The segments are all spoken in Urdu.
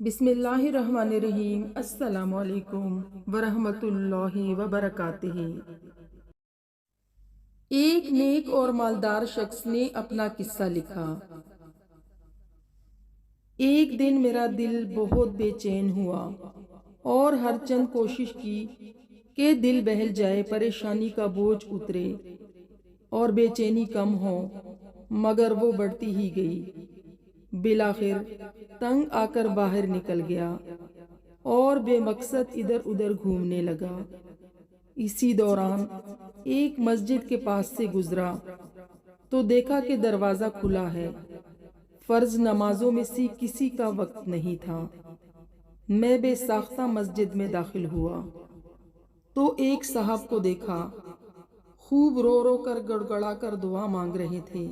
بسم اللہ الرحمن الرحیم۔ السلام علیکم ورحمۃ اللہ وبرکاتہ۔ ایک نیک اور مالدار شخص نے اپنا قصہ لکھا۔ ایک دن میرا دل بہت بے چین ہوا اور ہر چند کوشش کی کہ دل بہل جائے، پریشانی کا بوجھ اترے اور بے چینی کم ہو، مگر وہ بڑھتی ہی گئی۔ بالآخر تنگ آ کر باہر نکل گیا اور بے مقصد ادھر ادھر گھومنے لگا۔ اسی دوران ایک مسجد کے پاس سے گزرا تو دیکھا کہ دروازہ کھلا ہے۔ فرض نمازوں میں سے کسی کا وقت نہیں تھا۔ میں بے ساختہ مسجد میں داخل ہوا تو ایک صاحب کو دیکھا، خوب رو رو کر گڑگڑا کر دعا مانگ رہے تھے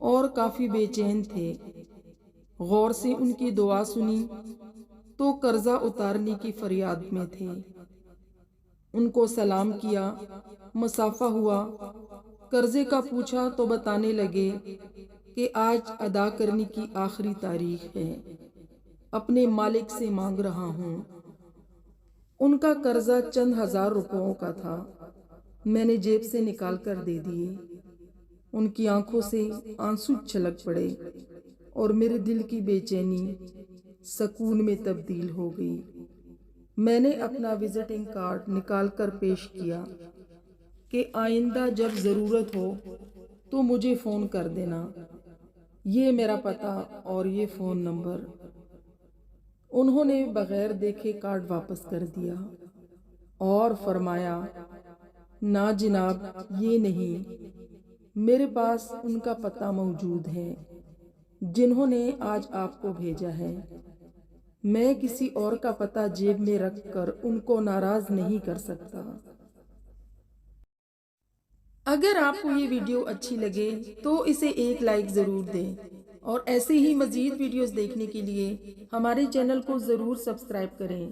اور کافی بے چین تھے۔ غور سے ان کی دعا سنی تو قرضہ اتارنے کی فریاد میں تھے۔ ان کو سلام کیا، مصافحہ ہوا، قرضے کا پوچھا تو بتانے لگے کہ آج ادا کرنے کی آخری تاریخ ہے، اپنے مالک سے مانگ رہا ہوں۔ ان کا قرضہ چند ہزار روپوں کا تھا۔ میں نے جیب سے نکال کر دے دیے۔ ان کی آنکھوں سے آنسو چھلک پڑے اور میرے دل کی بے چینی سکون میں تبدیل ہو گئی۔ میں نے اپنا وزٹنگ کارڈ نکال کر پیش کیا کہ آئندہ جب ضرورت ہو تو مجھے فون کر دینا، یہ میرا پتہ اور یہ فون نمبر۔ انہوں نے بغیر دیکھے کارڈ واپس کر دیا اور فرمایا، نا جناب، یہ نہیں، میرے پاس ان کا پتہ موجود ہے جنہوں نے آج آپ کو بھیجا ہے۔ میں کسی اور کا پتہ جیب میں رکھ کر ان کو ناراض نہیں کر سکتا۔ اگر آپ کو یہ ویڈیو اچھی لگے تو اسے ایک لائک ضرور دیں، اور ایسے ہی مزید ویڈیوز دیکھنے کے لیے ہمارے چینل کو ضرور سبسکرائب کریں۔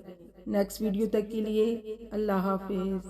نیکسٹ ویڈیو تک کے لیے اللہ حافظ۔